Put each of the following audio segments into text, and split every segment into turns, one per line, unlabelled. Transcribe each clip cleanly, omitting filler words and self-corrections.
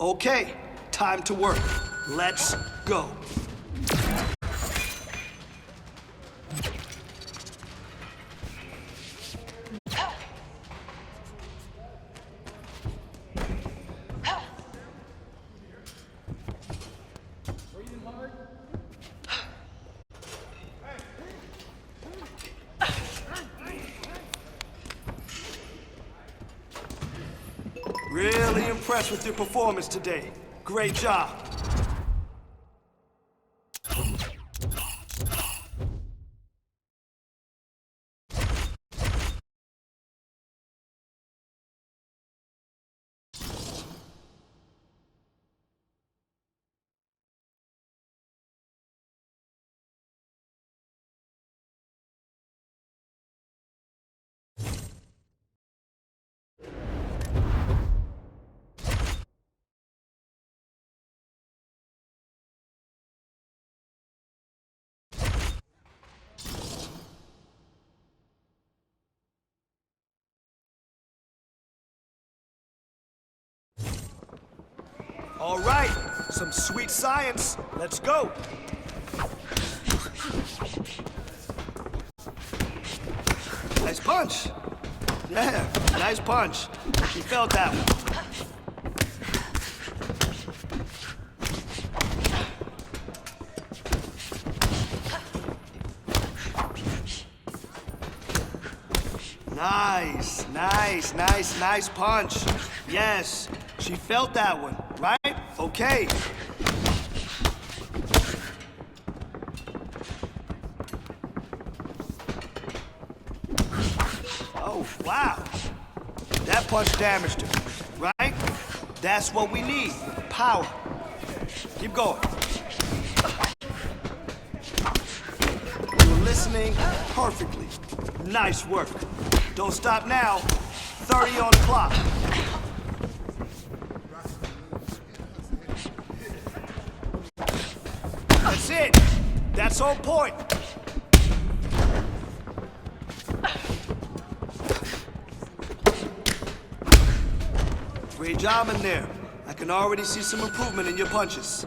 Okay, time to work. Let's go. Really impressed with your performance today. Great job. All right, some sweet science. Let's go. Nice punch. Yeah, nice punch. She felt that one. Nice punch. Yes, she felt that one, right? Okay. Oh, wow. That punch damaged her, right? That's what we need, power. Keep going. You're listening perfectly. Nice work. Don't stop now. 30 on the clock. That's it. That's on point. Great job in there. I can already see some improvement in your punches.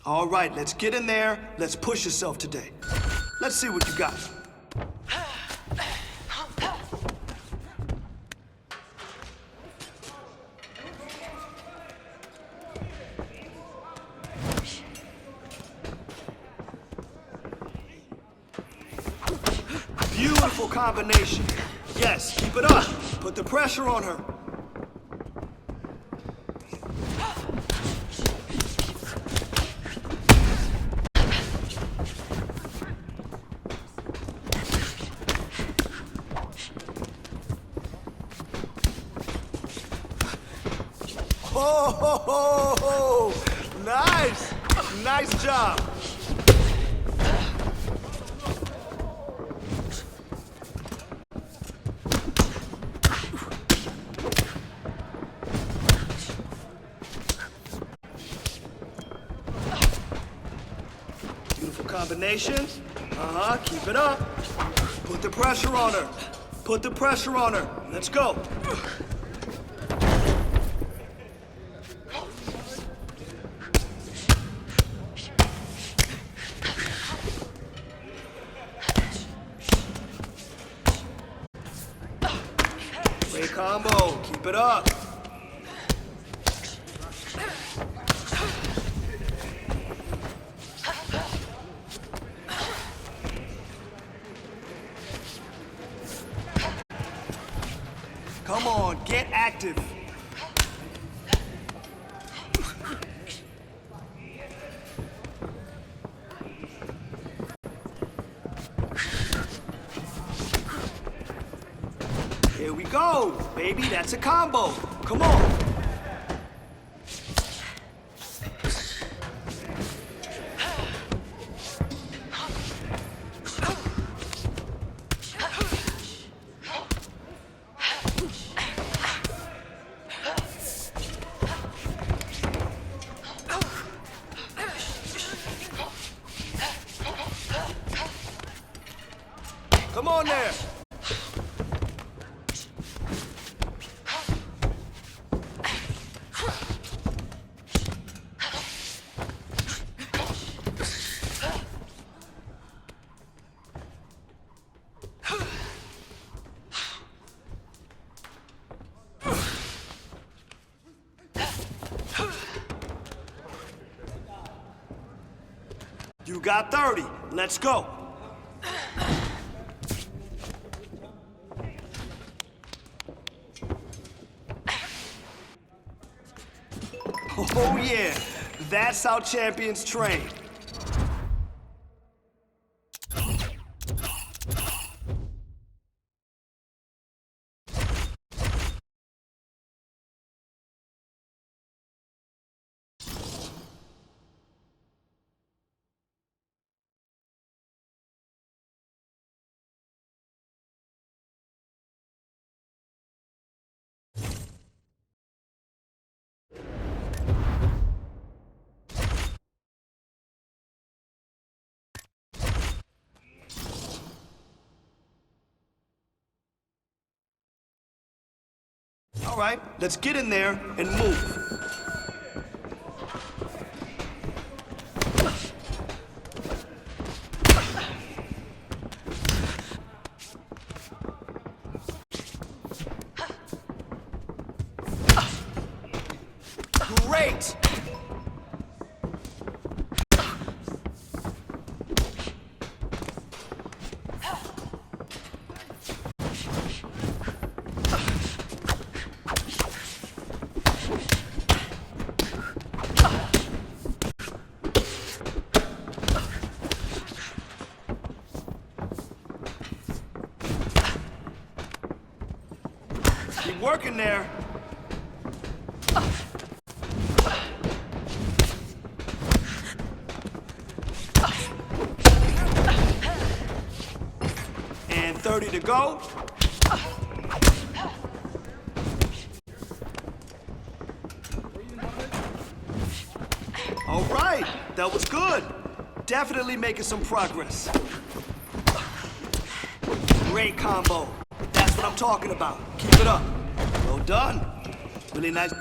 All right, let's get in there. Let's push yourself today. Let's see what you got. Beautiful combination. Yes, keep it up. Put the pressure on her. Oh, nice! Nice job! Beautiful combination. Keep it up. Put the pressure on her. Put the pressure on her. Let's go. combo. Keep it up. Come on, get active. Here we go, baby, that's a combo. Come on. Come on there. You got 30. Let's go. Oh yeah, that's how champions train. All right, let's get in there and move. Great! Keep working there. And 30 to go. All right, that was good. Definitely making some progress. Great combo. That's what I'm talking about. Keep it up. Well done. Really nice.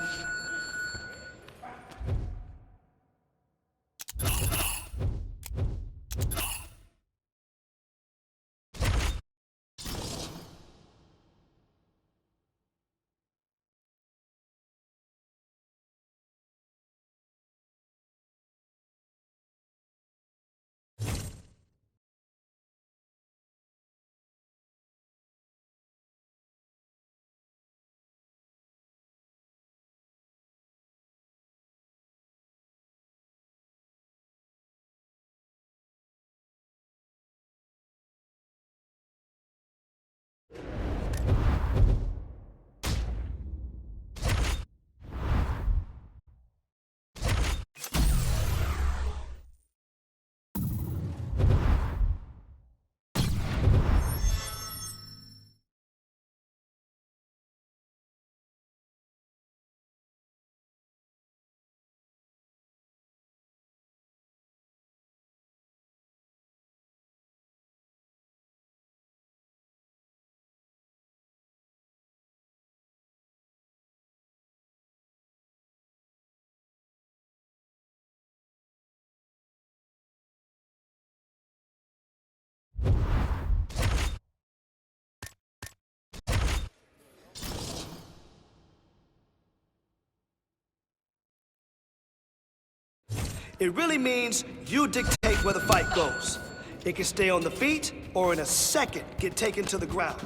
It really means you dictate where the fight goes. It can stay on the feet, or in a second, get taken to the ground.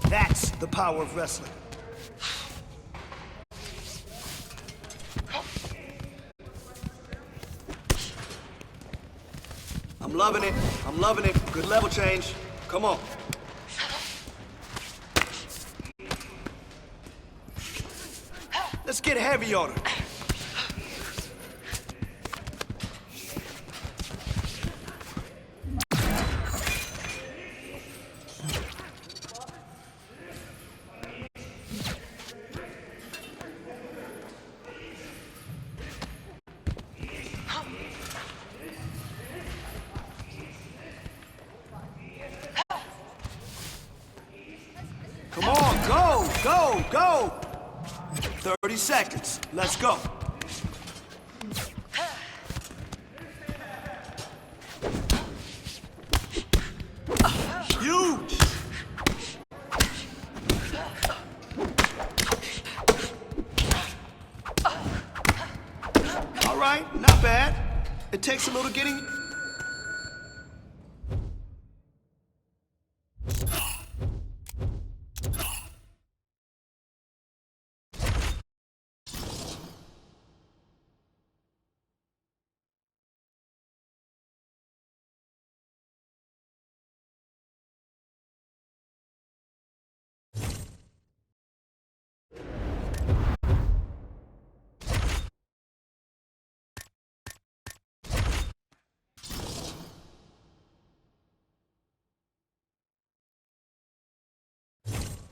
That's the power of wrestling. I'm loving it. I'm loving it. Good level change. Come on. Let's get heavy on her. Come on, go, go, go! 30 seconds, let's go. Huge! All right, not bad. It takes a little getting.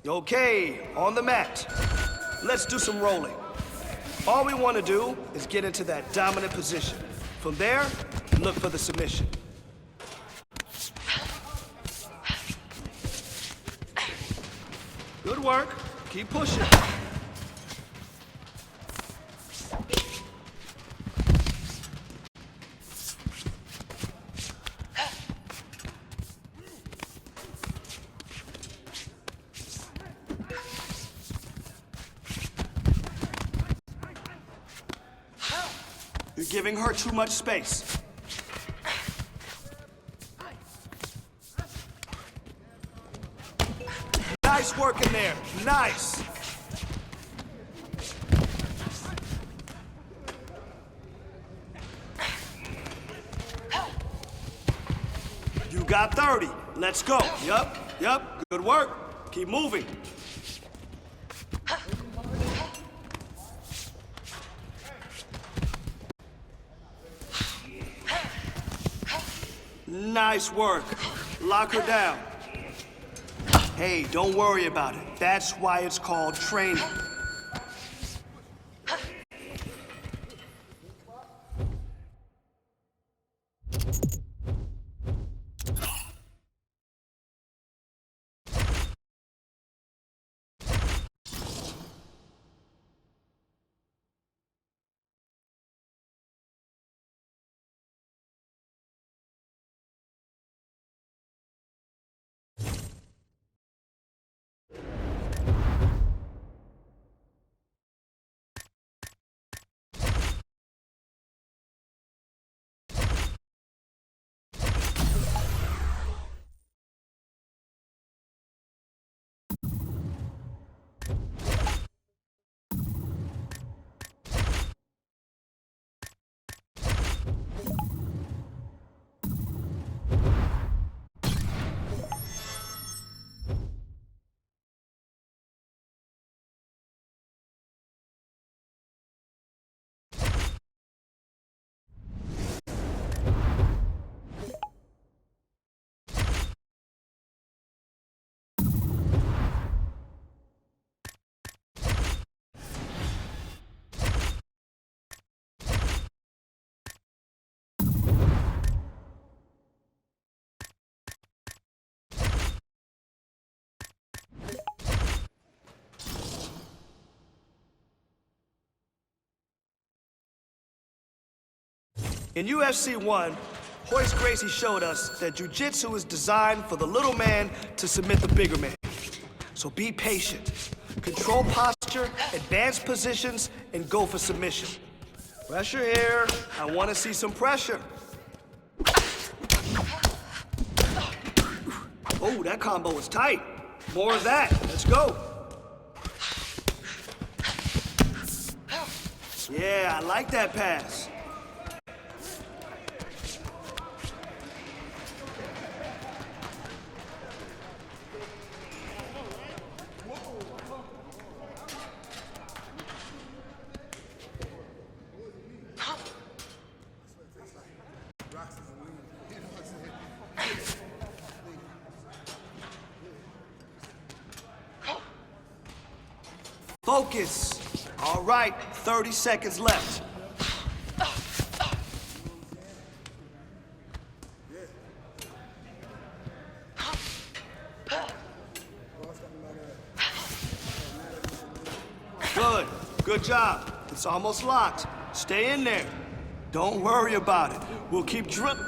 Okay, on the mat. Let's do some rolling. All we want to do is get into that dominant position. From there, look for the submission. Good work. Keep pushing. You're giving her too much space. Nice work in there. Nice. You got 30. Let's go. Yup. Good work. Keep moving. Nice work. Lock her down. Hey, don't worry about it. That's why it's called training. In UFC 1, Royce Gracie showed us that jiu-jitsu is designed for the little man to submit the bigger man. So be patient. Control posture, advance positions, and go for submission. Pressure here. I want to see some pressure. Oh, that combo is tight. More of that. Let's go. Yeah, I like that pass. Focus. All right, 30 seconds left. Good. Good job. It's almost locked. Stay in there. Don't worry about it. We'll keep drilling.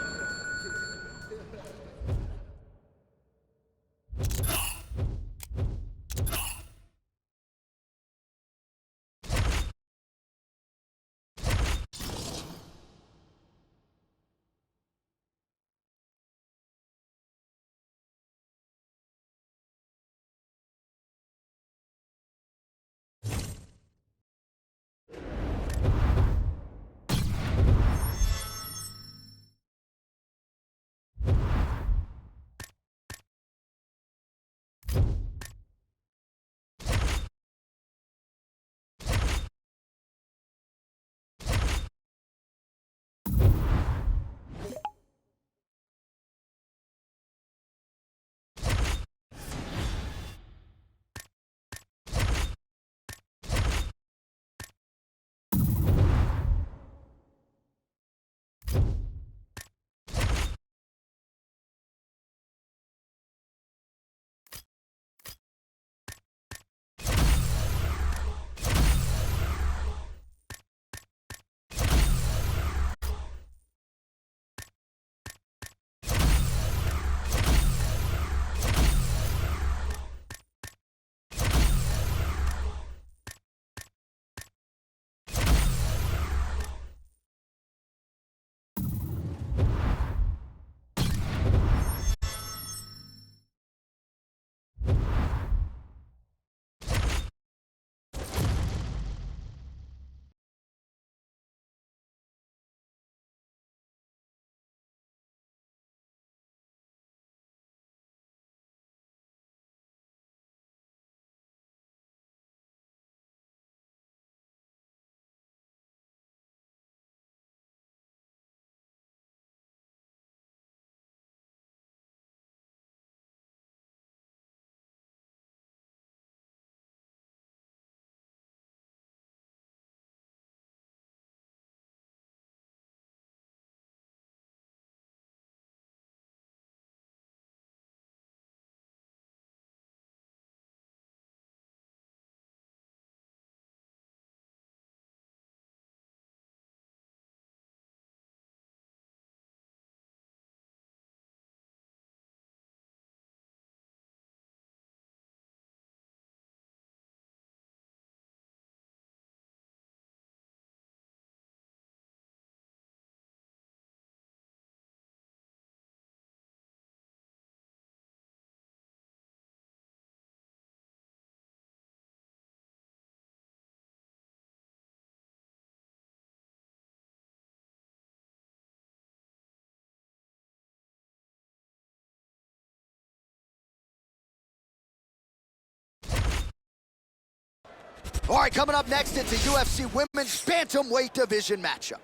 All right, coming up next, it's a UFC Women's Bantamweight Division matchup.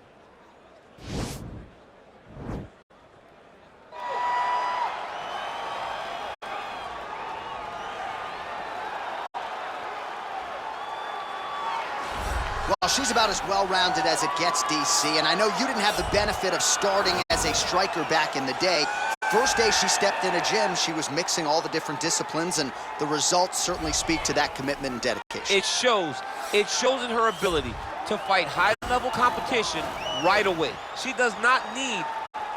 Well, she's about as well-rounded as it gets, DC, and I know you didn't have the benefit of starting as a striker back in the day. First day she stepped in a gym, she was mixing all the different disciplines, and the results certainly speak to that commitment and dedication.
It shows. It shows in her ability to fight high-level competition right away. She does not need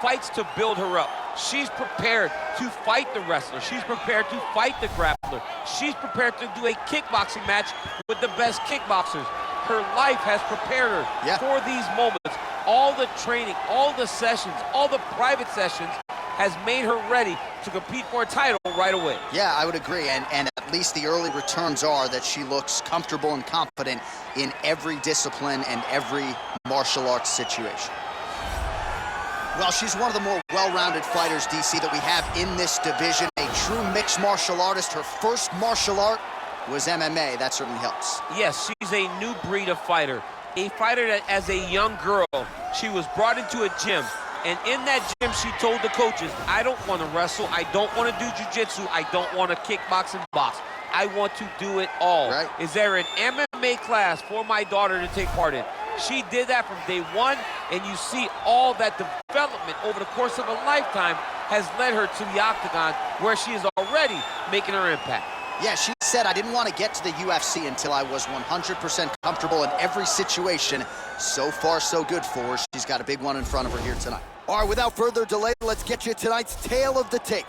fights to build her up. She's prepared to fight the wrestler. She's prepared to fight the grappler. She's prepared to do a kickboxing match with the best kickboxers. Her life has prepared her for these moments. All the training, all the sessions, all the private sessions has made her ready to compete for a title right away.
Yeah, I would agree, and at least the early returns are that she looks comfortable and confident in every discipline and every martial arts situation. Well, she's one of the more well-rounded fighters, DC, that we have in this division. A true mixed martial artist. Her first martial art was MMA. That certainly helps.
Yes, she's a new breed of fighter. A fighter that, as a young girl, she was brought into a gym. And in that gym, she told the coaches, I don't want to wrestle, I don't want to do jiu-jitsu, I don't want to kickbox and box. I want to do it all.
Right.
Is there an MMA class for my daughter to take part in? She did that from day one, and you see all that development over the course of a lifetime has led her to the octagon, where she is already making her impact.
Yeah, she said, I didn't want to get to the UFC until I was 100% comfortable in every situation. So far, so good for her. She's got a big one in front of her here tonight. All right, without further delay, let's get you tonight's tale of the tape.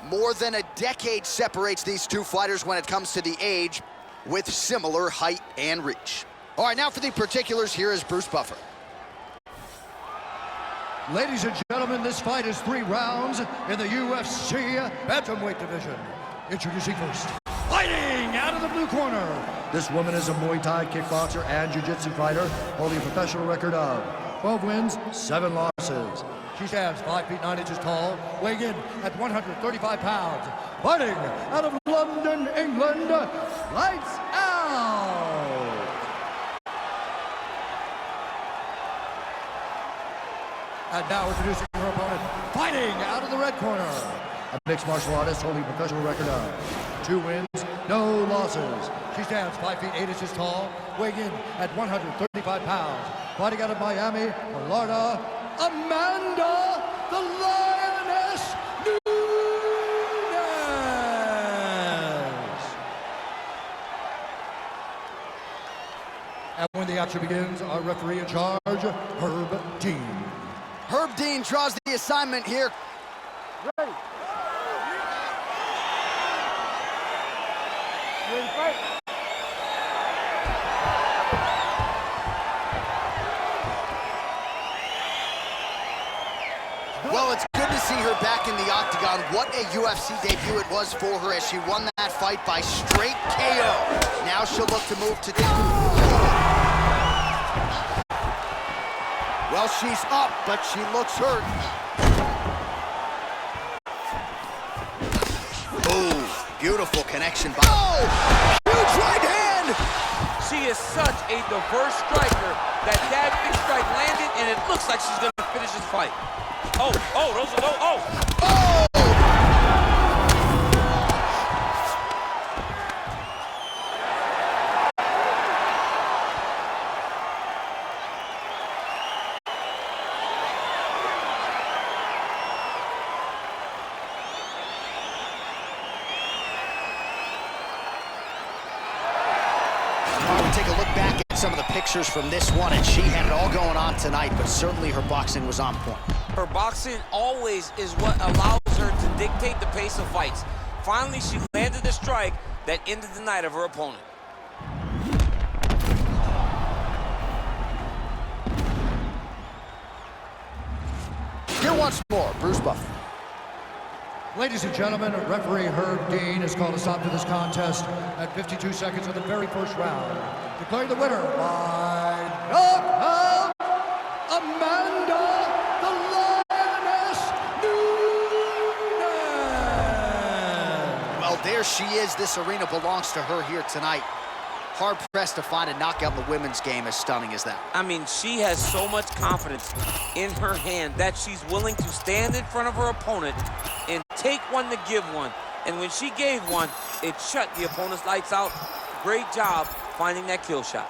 More than a decade separates these two fighters when it comes to the age, with similar height and reach. All right, now for the particulars, here is Bruce Buffer.
Ladies and gentlemen, this fight is 3 rounds in the UFC bantamweight division. Introducing first, fighting out of the blue corner. This woman is a Muay Thai kickboxer and jiu-jitsu fighter, holding a professional record of 12 wins, 7 losses. She stands 5 feet 9 inches tall, weighing in at 135 pounds. Fighting out of London, England, lights out. And now introducing her opponent, fighting out of the red corner. A mixed martial artist holding a professional record of 2 wins, no losses. She stands 5 feet 8 inches tall, weighing in at 135 pounds. Fighting out of Miami, Florida, Amanda the Lioness Nunes. And when the action begins, our referee in charge, Herb Dean.
Herb Dean draws the assignment here.
Ready. Ready to fight?
Well, it's good to see her back in the octagon. What a UFC debut it was for her as she won that fight by straight KO. Now she'll look to move to... Well, she's up, but she looks hurt. Oh, beautiful connection by... Oh! Huge right hand!
She is such a diverse striker that big strike landed, and it looks like she's going to finish this fight. Oh, those are oh!
Oh! Take a look back at some of the pictures from this one, and she had it all going on tonight, but certainly her boxing was on point.
Her boxing always is what allows her to dictate the pace of fights. Finally, she landed a strike that ended the night of her opponent.
Here once more, Bruce Buffer.
Ladies and gentlemen, referee Herb Dean has called a stop to this contest at 52 seconds of the very first round. Declaring the winner by knockout, Amanda the Lioness Nunes.
Well, there she is. This arena belongs to her here tonight. Hard-pressed to find a knockout in the women's game as stunning as that.
I mean, she has so much confidence in her hand that she's willing to stand in front of her opponent and take one to give one. And when she gave one, it shut the opponent's lights out. Great job finding that kill shot.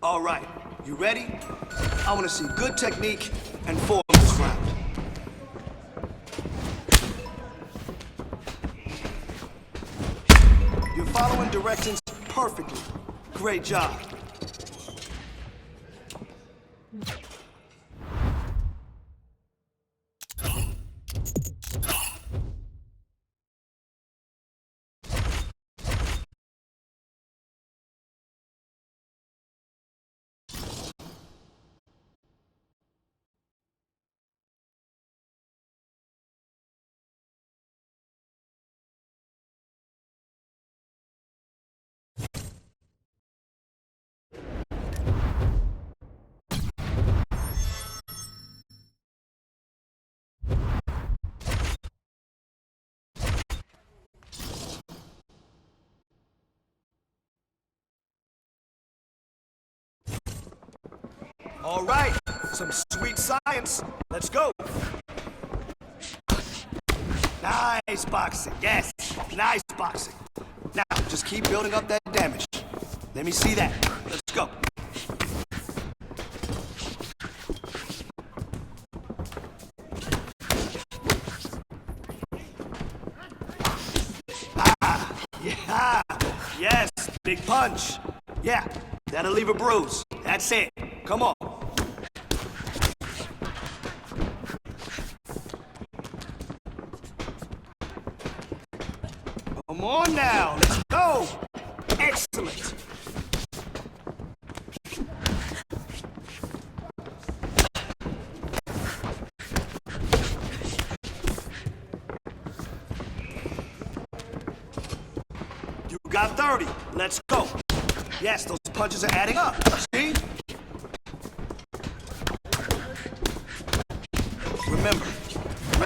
All right, you ready? I want to see good technique and form this round. You're following directions perfectly. Great job. All right, some sweet science. Let's go. Nice boxing, yes, nice boxing. Now, just keep building up that damage. Let me see that. Let's go. Ah, yeah, yes, big punch. Yeah, that'll leave a bruise. That's it. Come on. Come on now, let's go! Excellent! You got 30, let's go! Yes, those punches are adding up, see? Remember,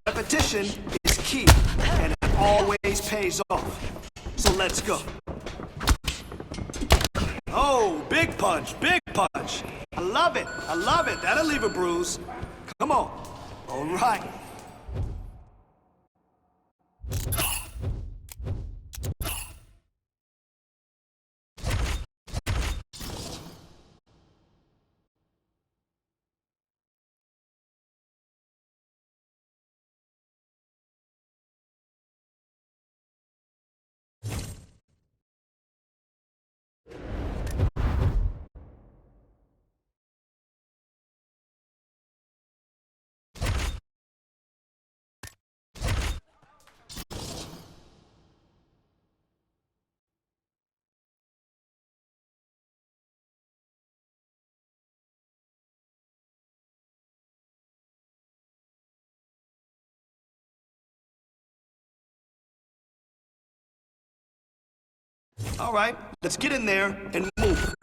repetition is key, and it always pays off. So let's go. Oh, big punch, big punch. I love it, I love it. That'll leave a bruise. Come on. All right. All right, let's get in there and move.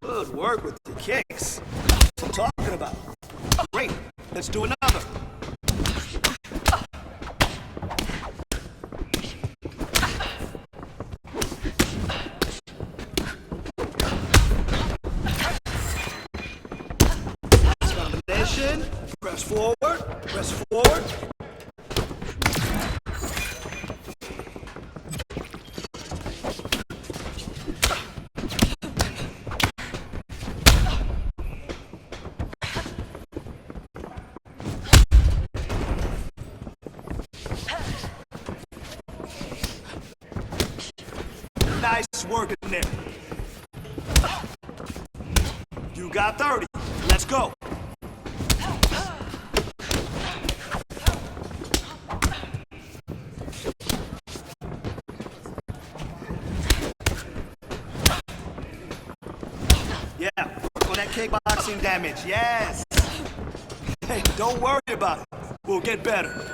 Good work with the kicks. That's what I'm talking about. Great, let's do another. Combination, press forward, press forward. Nice work in there. You got 30. Let's go. Yeah, work on that kickboxing damage. Yes. Hey, don't worry about it. We'll get better.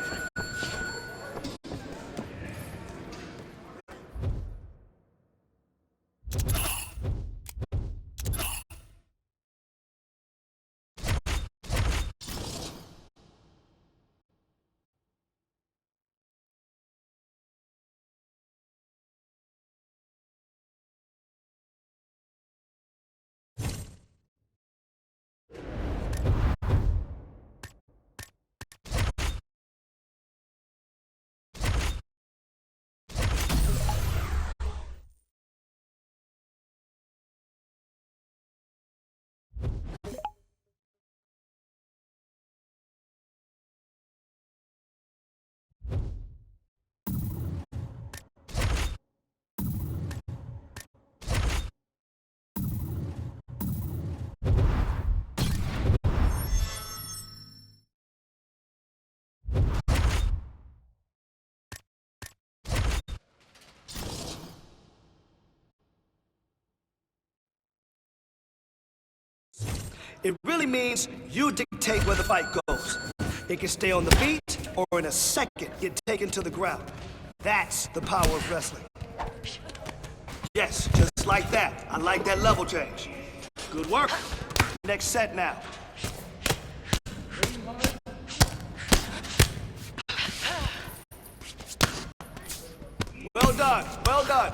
It really means you dictate where the fight goes. It can stay on the feet, or in a second, get taken to the ground. That's the power of wrestling. Yes, just like that. I like that level change. Good work. Next set now. Well done, well done.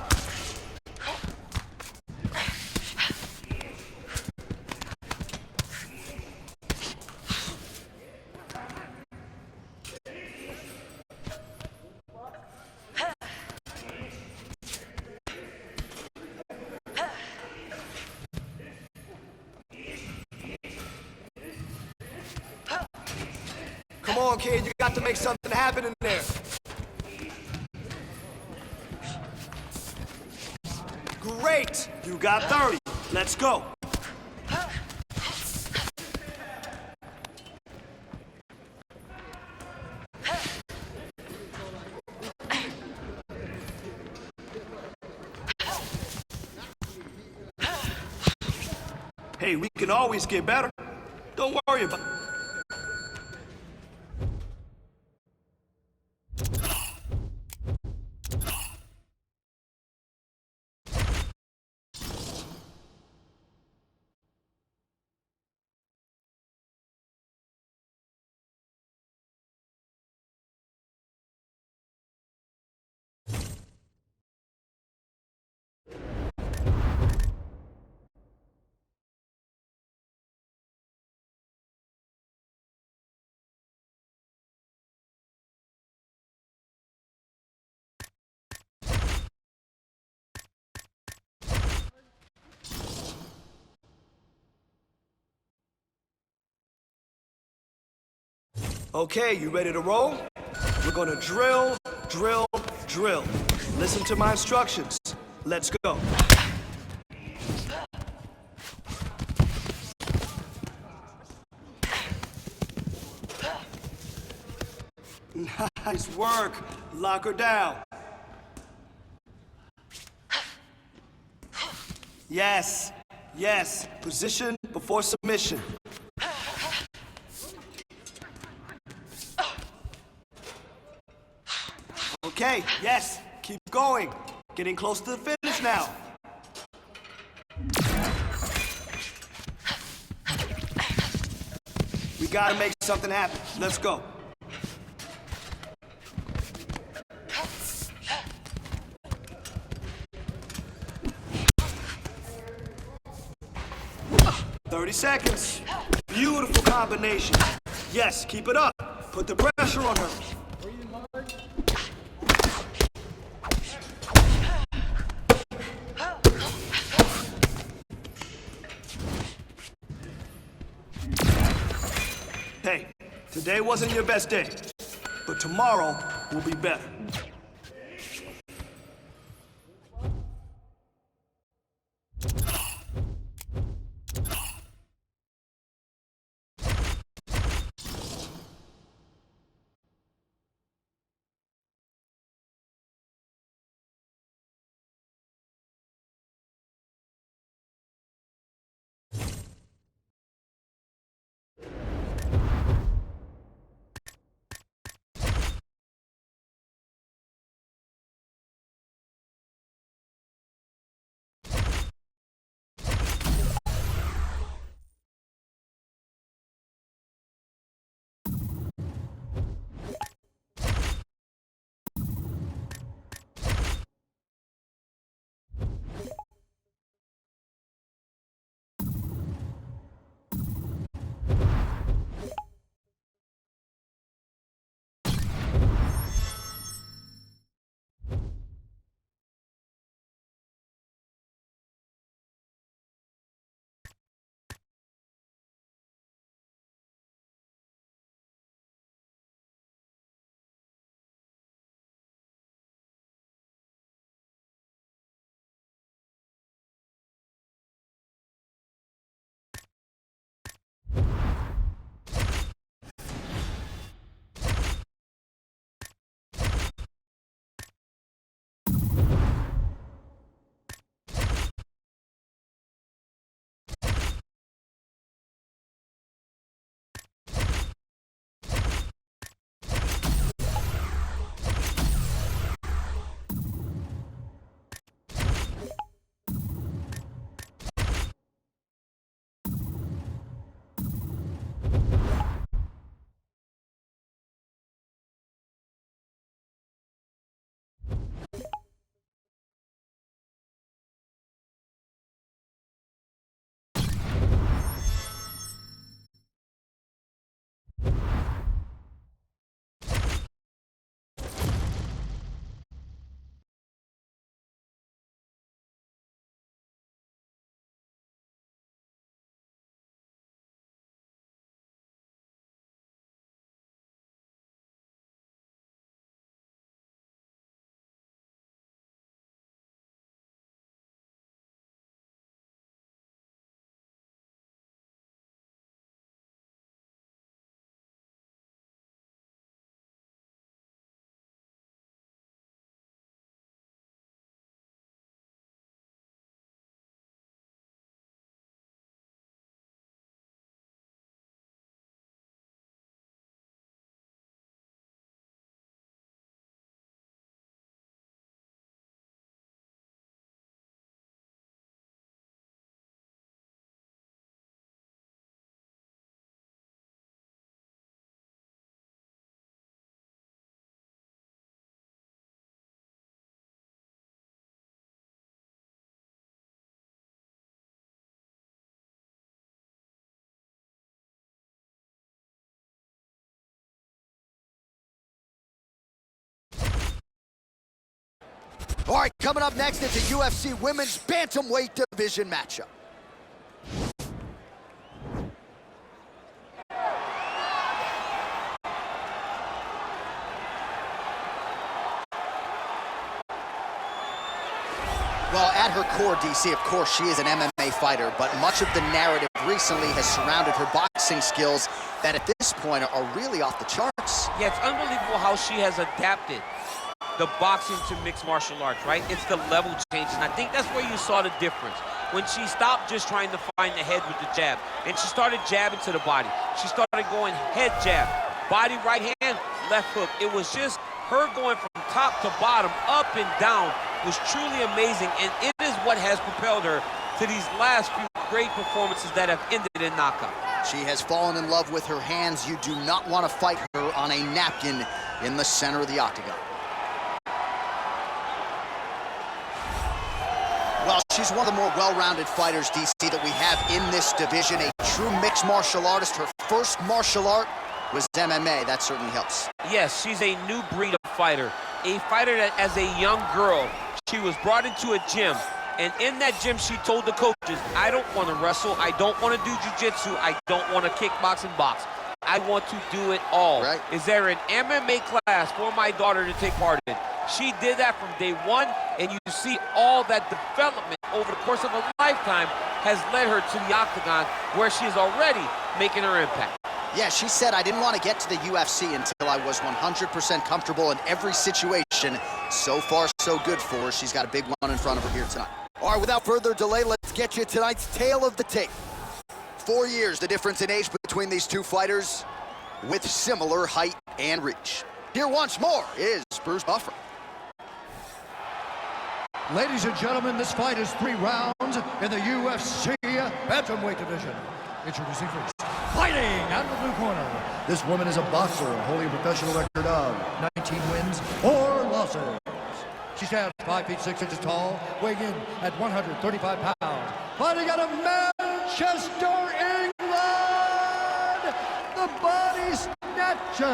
Come on, kid, you got to make something happen in there. Great! You got 30. Let's go. Hey, we can always get better. Don't worry about it. Okay, you ready to roll? We're gonna drill, drill, drill. Listen to my instructions. Let's go. Nice work. Lock her down. Yes, yes. Position before submission. Okay, yes, keep going. Getting close to the finish now. We gotta make something happen. Let's go. "30 seconds. Beautiful combination. Yes, keep it up. Put the pressure on her. Hey, today wasn't your best day, but tomorrow will be better.
All right, coming up next, it's a UFC Women's Bantamweight Division matchup. Well, at her core, DC, of course, she is an MMA fighter, but much of the narrative recently has surrounded her boxing skills that at this point are really off the charts.
Yeah, it's unbelievable how she has adapted the boxing to mixed martial arts, right? It's the level change, and I think that's where you saw the difference. When she stopped just trying to find the head with the jab, and she started jabbing to the body. She started going head jab, body right hand, left hook. It was just her going from top to bottom, up and down, was truly amazing, and it is what has propelled her to these last few great performances that have ended in knockout.
She has fallen in love with her hands. You do not want to fight her on a napkin in the center of the octagon. Well, she's one of the more well-rounded fighters, DC, that we have in this division. A true mixed martial artist. Her first martial art was MMA. That certainly helps.
Yes, she's a new breed of fighter. A fighter that, as a young girl, she was brought into a gym. And in that gym, she told the coaches, I don't want to wrestle. I don't want to do jiu-jitsu. I don't want to kickbox and box. I want to do it all.
Right.
Is there an MMA class for my daughter to take part in? She did that from day one, and you see all that development over the course of a lifetime has led her to the octagon, where she is already making her impact.
Yeah, she said, I didn't want to get to the UFC until I was 100% comfortable in every situation. So far, so good for her. She's got a big one in front of her here tonight. All right, without further delay, let's get you tonight's tale of the tape. 4 years, the difference in age between these two fighters, with similar height and reach. Here once more is Bruce Buffer.
Ladies and gentlemen, this fight is 3 rounds in the UFC Bantamweight Division. Introducing first, fighting out of the blue corner. This woman is a boxer, holding a professional record of 19 wins, 4 losses. She stands 5 feet 6 inches tall, weighing in at 135 pounds. Fighting out of Manchester, England, the Body Snatcher.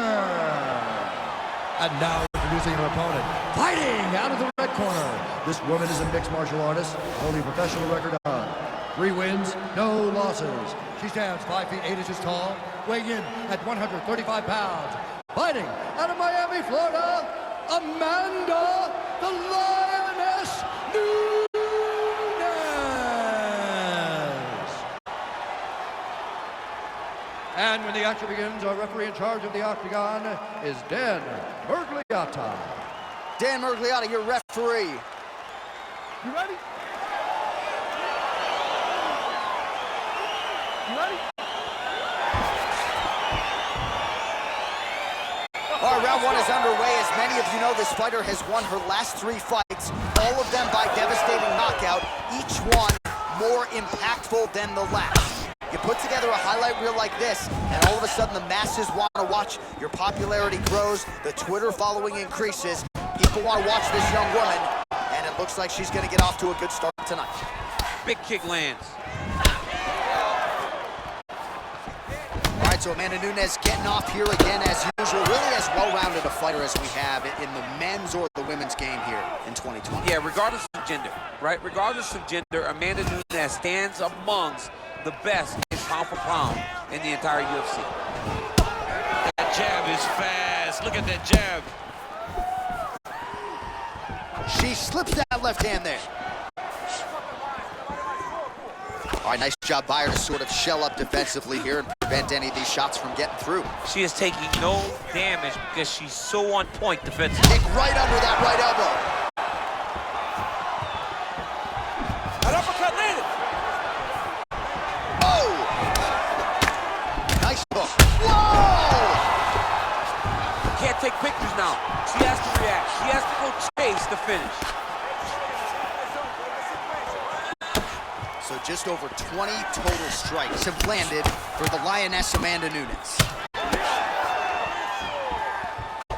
And now introducing her opponent, fighting out of the red corner. This woman is a mixed martial artist, holding a professional record of 3 wins, no losses. She stands 5 feet 8 inches tall, weighing in at 135 pounds. Fighting out of Miami, Florida, Amanda the Lioness Nunes. And when the action begins, our referee in charge of the octagon is Dan Mergliotta.
Dan Mergliotta, your referee.
You ready? You ready?
All right, round 1 is underway. As many of you know, this fighter has won her last 3 fights, all of them by devastating knockout, each one more impactful than the last. You put together a highlight reel like this, and all of a sudden the masses want to watch. Your popularity grows, the Twitter following increases. People want to watch this young woman, and it looks like she's going to get off to a good start tonight.
Big kick lands.
All right, so Amanda Nunes getting off here again as usual. Really as well-rounded a fighter as we have in the men's or the women's game here in 2020.
Yeah, regardless of gender, right? Regardless of gender, Amanda Nunes stands amongst the best in pound for pound in the entire UFC.
That jab is fast. Look at that jab.
She slips that left hand there. All right, nice job by her to sort of shell up defensively here and prevent any of these shots from getting through.
She is taking no damage because she's so on point defensively.
Kick right under that right elbow.
An uppercut landed.
Oh! Nice hook. Whoa!
Can't take pictures now. She has to react. She has to go chase the finish.
So just over 20 total strikes have landed for the Lioness Amanda Nunes.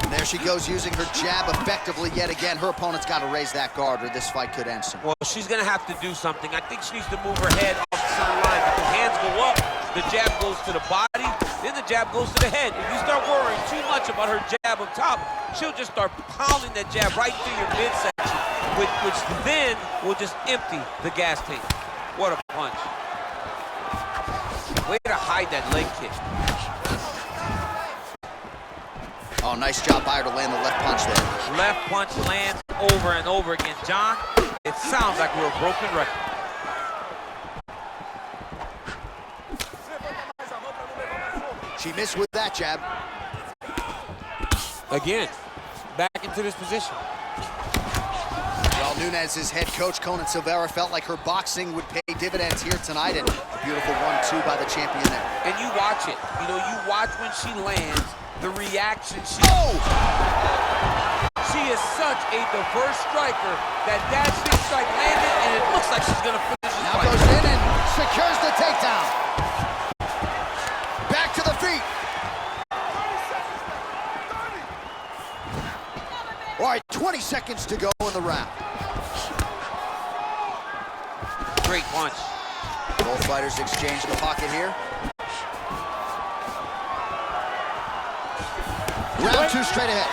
And there she goes using her jab effectively yet again. Her opponent's got to raise that guard or this fight could end soon.
Well, she's going to have to do something. I think she needs to move her head off the center line. If the hands go up, the jab goes to the body, then the jab goes to the head. If you start worrying too much about her jab up top, she'll just start pounding that jab right through your midsection. which then will just empty the gas tank. What a punch. Way to hide that leg kick.
Oh, nice job by her to land the left punch there.
Left punch lands over and over again. John, it sounds like we're a broken record.
She missed with that jab.
Again, back into this position.
Well, Nunes's head coach, Conan Silveira, felt like her boxing would pay dividends here tonight, and a beautiful 1-2 by the champion there.
And you watch it. You know, you watch when she lands, the reaction she...
Oh!
She is such a diverse striker that big strike landed, and it looks like she's going to finish this
Now
fight.
goes in and secures the takedown. Back to the feet. All right, 20 seconds to go in the round.
Great punch.
Both fighters exchange in the pocket here. Round 2 straight ahead.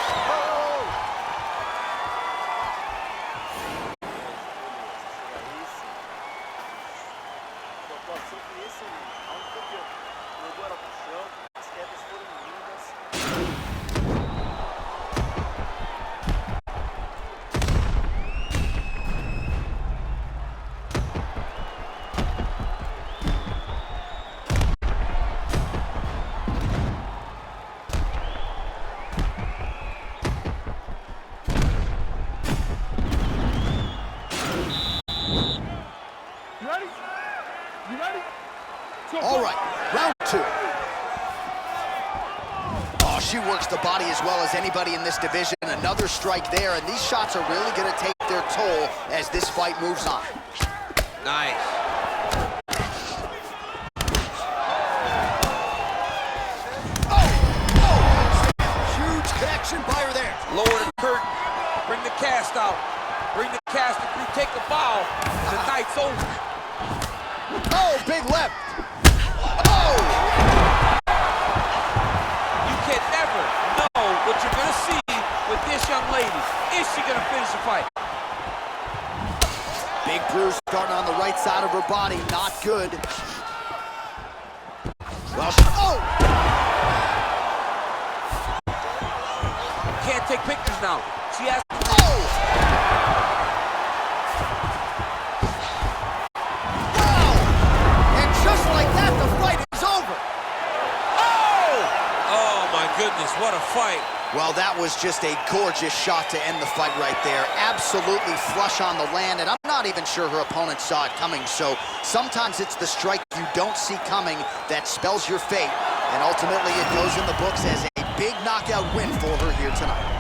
All right, round 2. Oh, she works the body as well as anybody in this division. Another strike there, and these shots are really going to take their toll as this fight moves on.
Nice.
Huge connection by her there.
Lower the curtain. Bring the cast out. Bring the caster through. Take a bow. The night's over.
Oh, big left. Oh!
You can never know what you're going to see with this young lady. Is she going to finish the fight?
Big bruise starting on the right side of her body. Not good. Well, oh!
Can't take pictures now. She has to... Goodness, what a fight.
Well, that was just a gorgeous shot to end the fight right there. Absolutely flush on the land, and I'm not even sure her opponent saw it coming. So sometimes it's the strike you don't see coming that spells your fate, and ultimately it goes in the books as a big knockout win for her here tonight.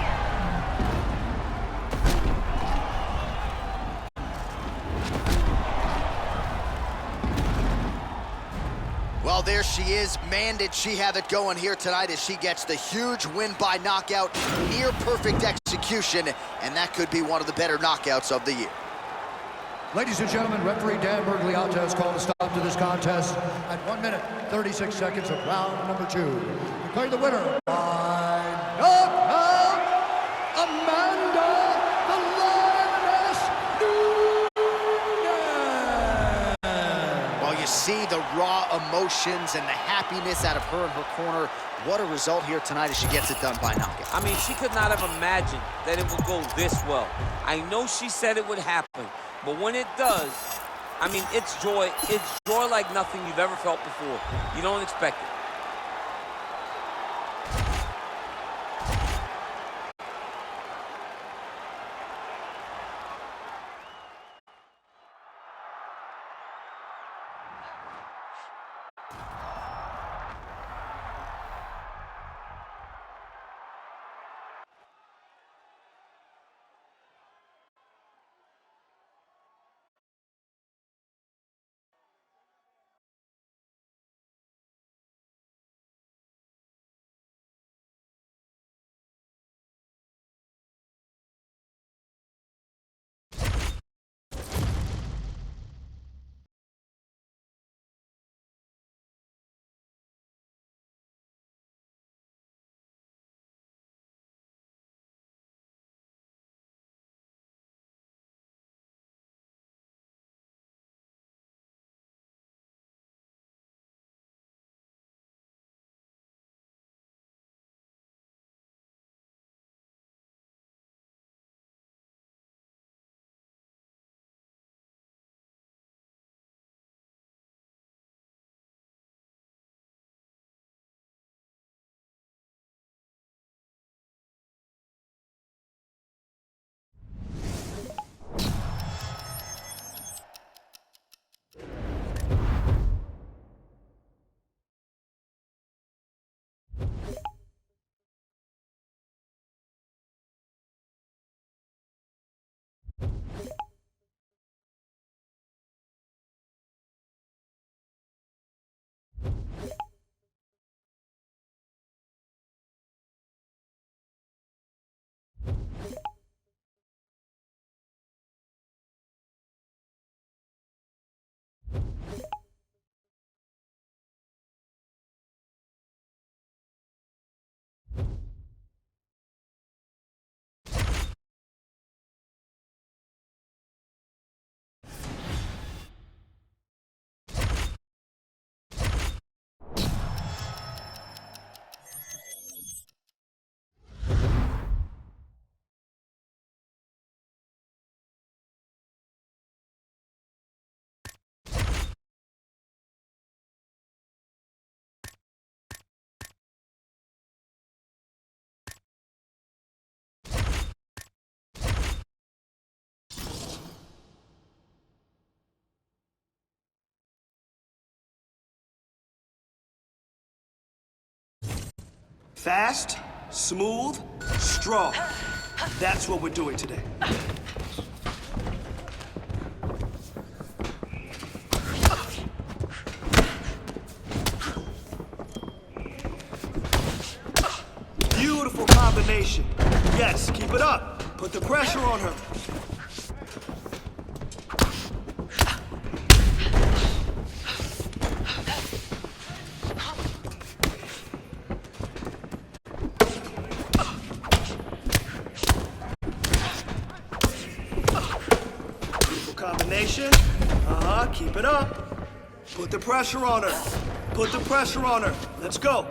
Well, there she is. Man, did she have it going here tonight as she gets the huge win by knockout, near perfect execution, and that could be one of the better knockouts of the year.
Ladies and gentlemen, referee Dan Bergliata has called a stop to this contest at 1 minute, 36 seconds of round number 2. Declaring the winner by knockout, Amanda the Lioness Nunes.
Well, you see the raw emotions and the happiness out of her in her corner. What a result here tonight as she gets it done by knockout.
I mean, she could not have imagined that it would go this well. I know she said it would happen, but when it does, I mean, it's joy. It's joy like nothing you've ever felt before. You don't expect it.
Fast, smooth, strong. That's what we're doing today. Beautiful combination. Yes, keep it up. Put the pressure on her. Combination. Keep it up. Put the pressure on her. Put the pressure on her. Let's go.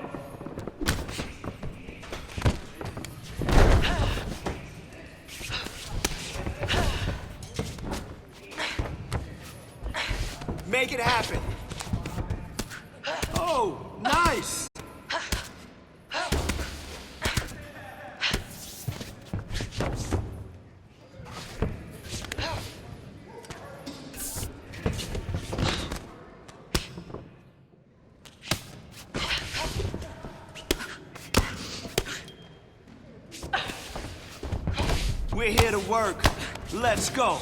Make it happen. Oh, nice. We're here to work. Let's go.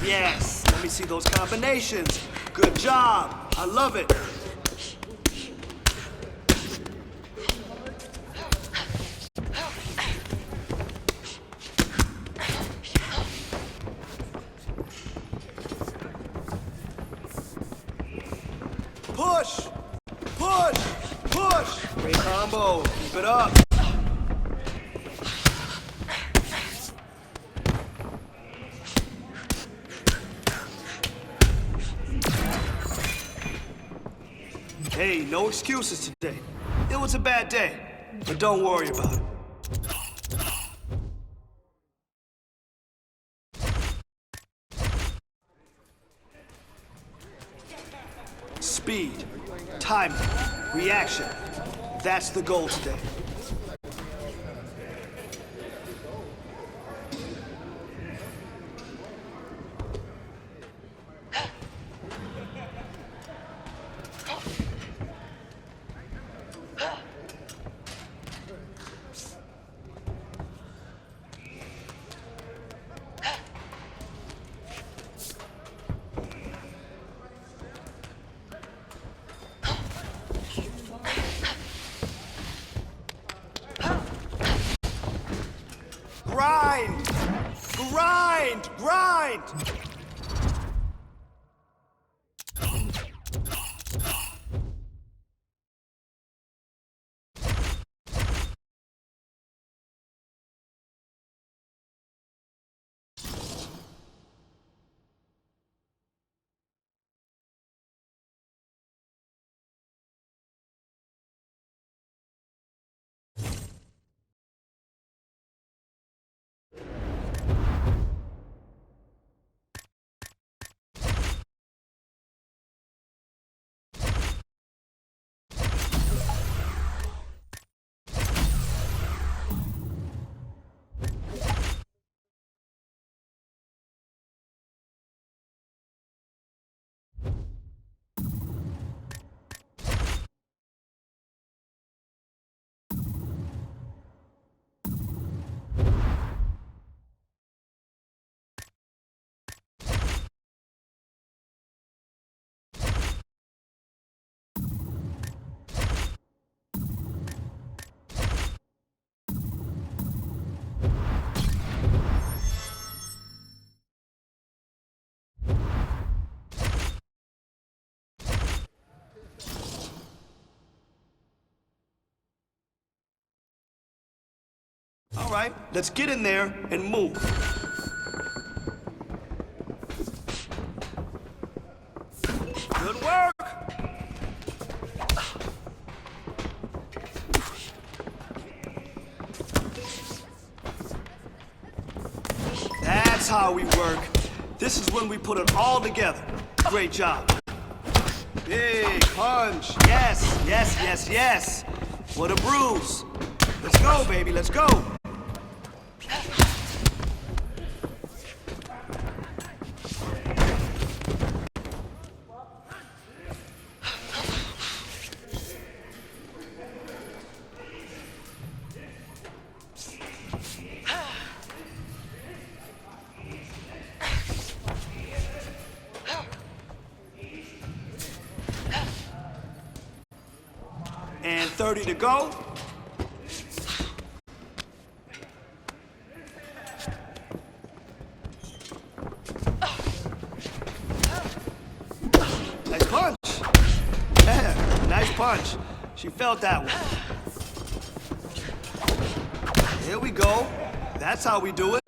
Yes, let me see those combinations. Good job. I love it. Push, push, push. Great combo. Keep it up. Hey, no excuses today. It was a bad day, but don't worry about it. Speed, timing, reaction. That's the goal today. Grind! Grind! Grind! All right, let's get in there and move. Good work. That's how we work. This is when we put it all together. Great job. Big punch. Yes, yes, yes, yes. What a bruise. Let's go, baby, let's go. 30 to go. Nice punch. Yeah, nice punch. She felt that one. Here we go. That's how we do it.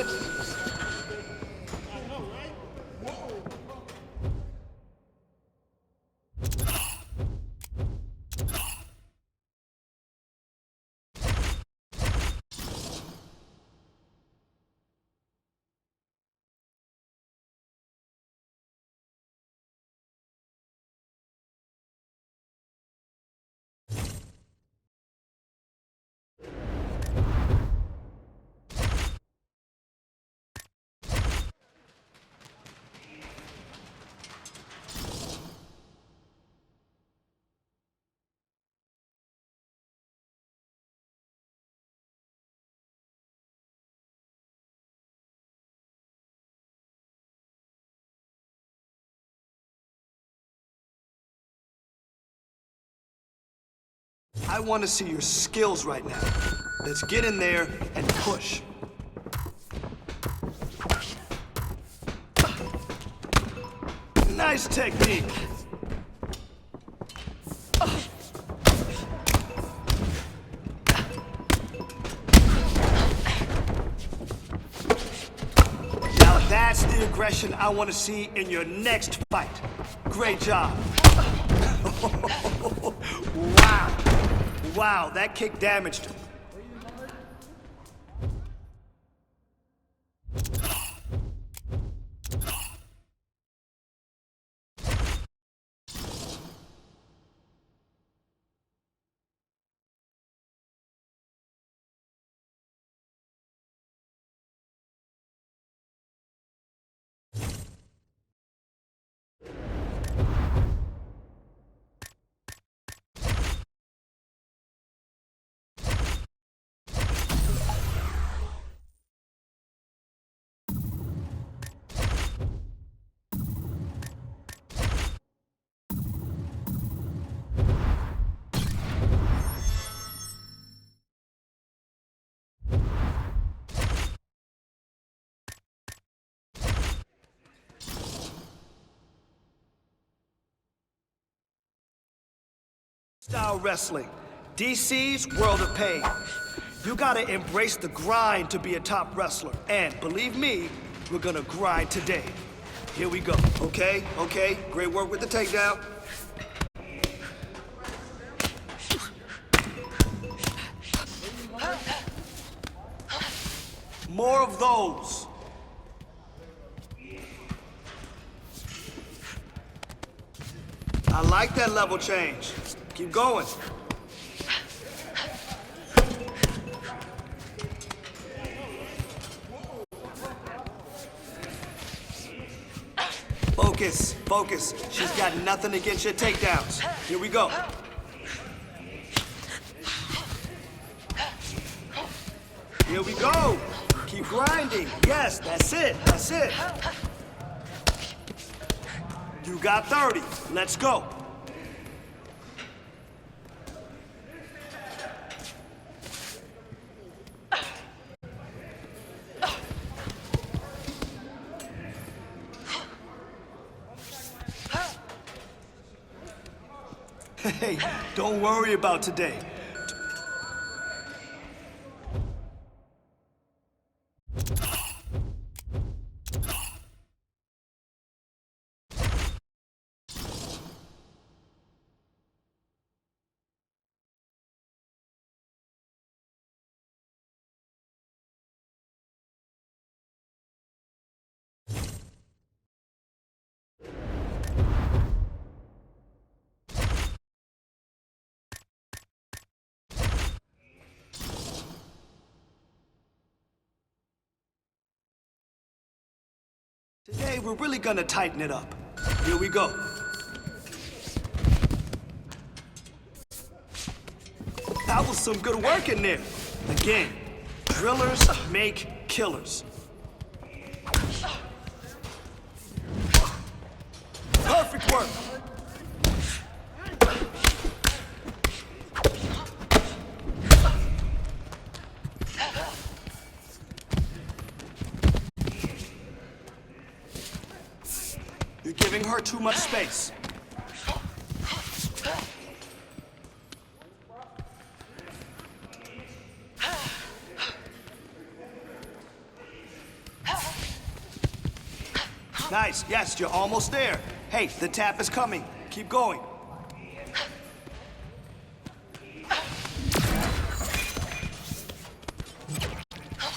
I want to see your skills right now. Let's get in there and push. Nice technique. Now that's the aggression I want to see in your next fight. Great job. Wow. Wow, that kick damaged him. Style wrestling, DC's World of Pain. You gotta embrace the grind to be a top wrestler. And believe me, we're gonna grind today. Here we go, okay? Okay, great work with the takedown. More of those. I like that level change. Keep going. Focus, focus. She's got nothing against your takedowns. Here we go. Here we go. Keep grinding. Yes, that's it. That's it. You got 30. Let's go. Hey, don't worry about today. Today, we're really gonna tighten it up. Here we go. That was some good work in there. Again, drillers make killers. Perfect work. giving her too much space. Nice, yes, you're almost there. Hey, the tap is coming. Keep going.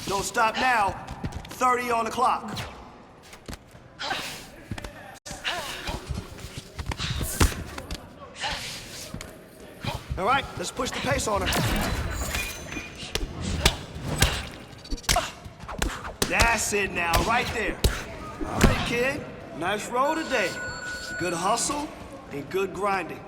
Don't stop now. 30 on the clock. All right, let's push the pace on her. That's it now, right there. All right, kid. Nice roll today. Good hustle and good grinding.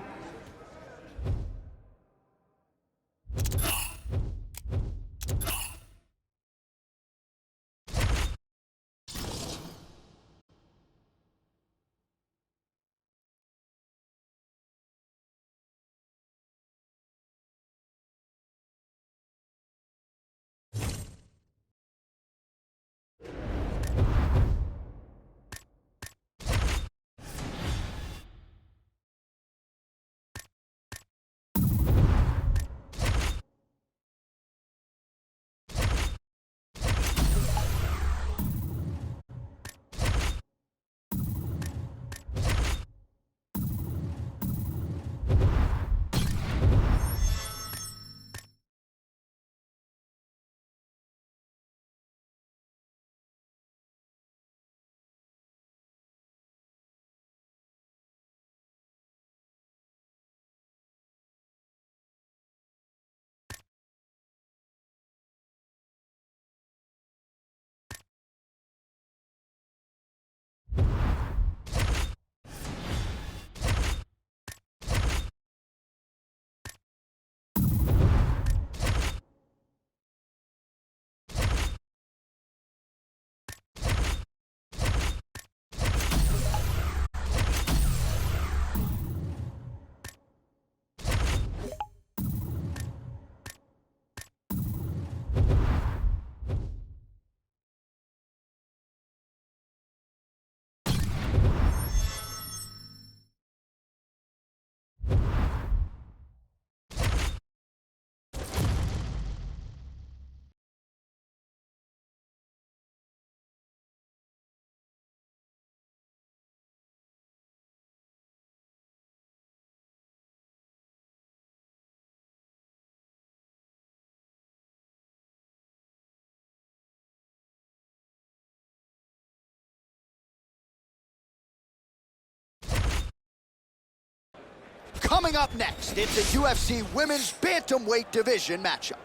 Coming up next, it's a UFC Women's Bantamweight Division matchup.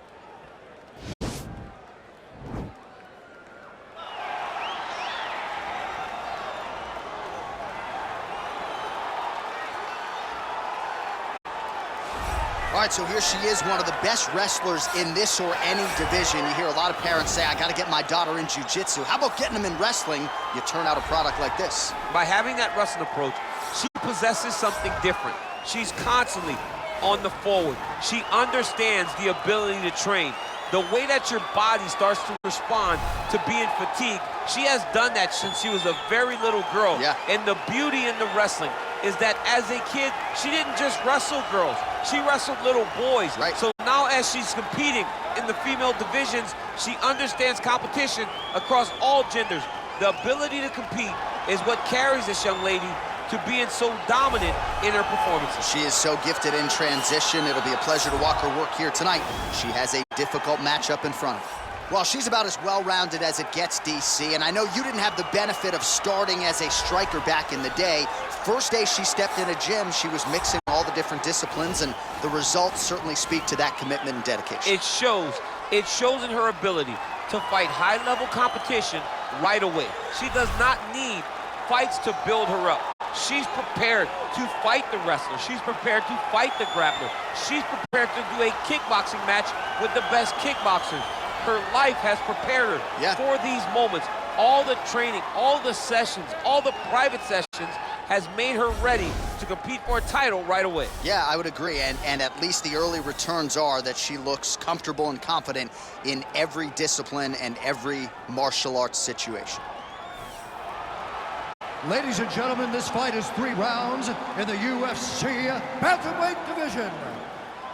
All right, so here she is, one of the best wrestlers in this or any division. You hear a lot of parents say, I gotta get my daughter in jiu-jitsu. How about getting them in wrestling? You turn out a product like this.
By having that wrestling approach, she possesses something different. She's constantly on the forward. She understands the ability to train. The way that your body starts to respond to being fatigued, she has done that since she was a very little girl.
Yeah.
And the beauty in the wrestling is that as a kid, she didn't just wrestle girls. She wrestled little boys.
Right.
So now as she's competing in the female divisions, she understands competition across all genders. The ability to compete is what carries this young lady to being so dominant in her performances.
She is so gifted in transition. It'll be a pleasure to watch her work here tonight. She has a difficult matchup in front of her. Well, she's about as well-rounded as it gets, DC, and I know you didn't have the benefit of starting as a striker back in the day. First day she stepped in a gym, she was mixing all the different disciplines, and the results certainly speak to that commitment and dedication.
It shows. It shows in her ability to fight high-level competition right away. She does not need fights to build her up. She's prepared to fight the wrestler. She's prepared to fight the grappler. She's prepared to do a kickboxing match with the best kickboxers. Her life has prepared her for these moments. All the training, all the sessions, all the private sessions has made her ready to compete for a title right away.
Yeah, I would agree, and at least the early returns are that she looks comfortable and confident in every discipline and every martial arts situation.
Ladies and gentlemen, this fight is 3 rounds in the UFC bantamweight division.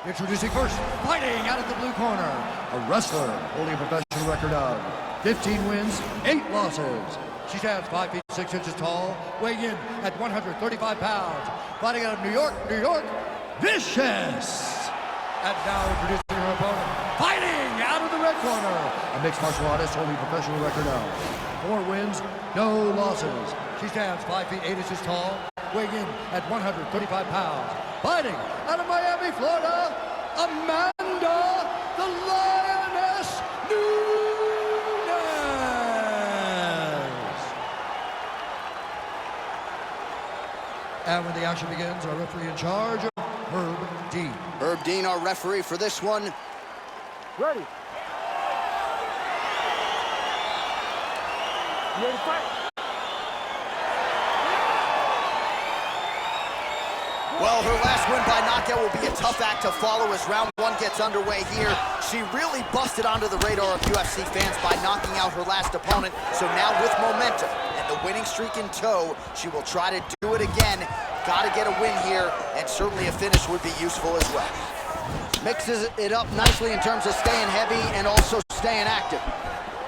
Introducing first, fighting out of the blue corner, a wrestler holding a professional record of 15 wins, 8 losses. She stands 5 feet 6 inches tall, weighing in at 135 pounds. Fighting out of New York, Vicious. And now introducing her opponent, fighting out of the red corner, a mixed martial artist holding a professional record of 4 wins, no losses. She stands 5 feet 8 inches tall, weighing in at 135 pounds. Fighting out of Miami, Florida, Amanda the Lioness Nunes. And when the action begins, our referee in charge, Herb Dean.
Herb Dean, our referee for this one.
Ready. You ready to fight?
Well, her last win by knockout will be a tough act to follow as round 1 gets underway here. She really busted onto the radar of UFC fans by knocking out her last opponent. So now with momentum and the winning streak in tow, she will try to do it again. Got to get a win here, and certainly a finish would be useful as well. Mixes it up nicely in terms of staying heavy and also staying active.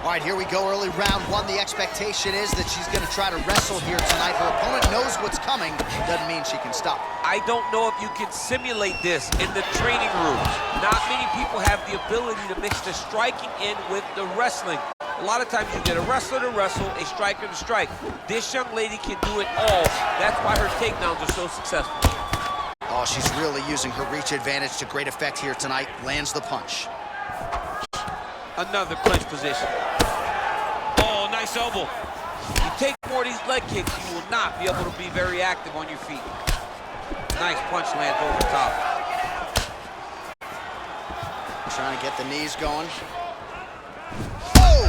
All right, here we go, early round 1. The expectation is that she's going to try to wrestle here tonight. Her opponent knows what's coming. Doesn't mean she can stop.
I don't know if you can simulate this in the training rooms. Not many people have the ability to mix the striking in with the wrestling. A lot of times you get a wrestler to wrestle, a striker to strike. This young lady can do it all. That's why her takedowns are so successful.
Oh, she's really using her reach advantage to great effect here tonight. Lands the punch.
Another clinch position.
Oh, nice elbow.
You take more of these leg kicks, you will not be able to be very active on your feet. Nice punch lands over the top.
Trying to get the knees going. Oh!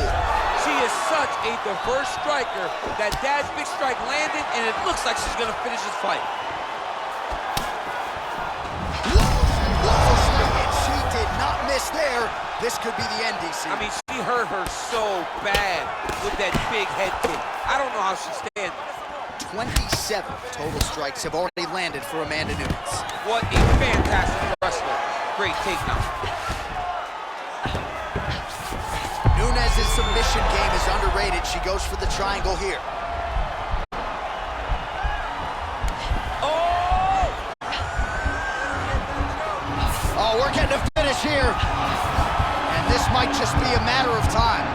She is such a diverse striker. That dad's big strike landed, and it looks like she's gonna finish this fight.
And she did not miss there. This could be the end, DC.
I mean, she hurt her so bad with that big head kick. I don't know how she stands.
27 total strikes have already landed for Amanda Nunes.
What a fantastic wrestler. Great takedown.
Nunes' submission game is underrated. She goes for the triangle here. Oh, we're getting a finish here. And this might just be a matter of time.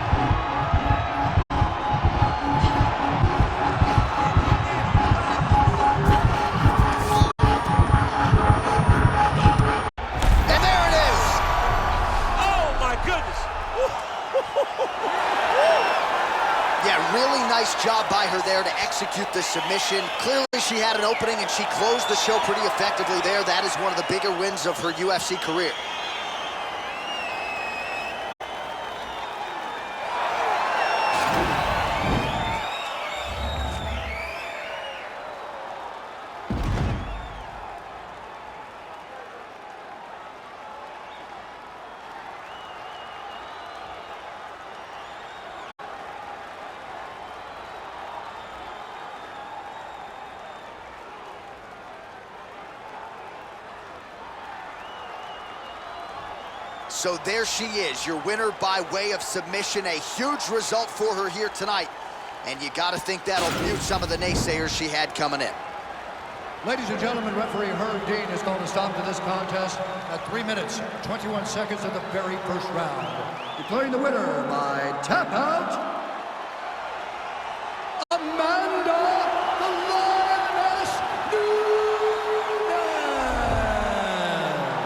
And there it is.
Oh, my goodness.
Yeah, really nice job by her there to execute the submission. Clearly she had an opening and she closed the show pretty effectively there. That is one of the bigger wins of her UFC career. So there she is, your winner by way of submission. A huge result for her here tonight. And you got to think that'll mute some of the naysayers she had coming in.
Ladies and gentlemen, referee Herb Dean has called a stop to this contest at 3 minutes, 21 seconds of the very first round. Declaring the winner by tap out, Amanda the Lioness Nunes.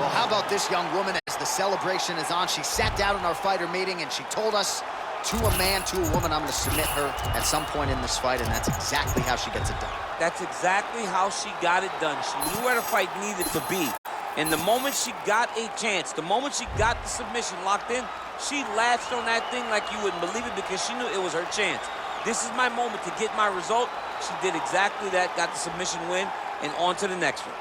Well, how about this young woman as the celebration is on? She sat down in our fighter meeting and she told us, to a man, to a woman, I'm going to submit her at some point in this fight, and that's exactly how she gets it done.
That's exactly how she got it done. She knew where the fight needed to be. And the moment she got a chance, the moment she got the submission locked in, she latched on that thing like you wouldn't believe it because she knew it was her chance. This is my moment to get my result. She did exactly that, got the submission win, and on to the next one.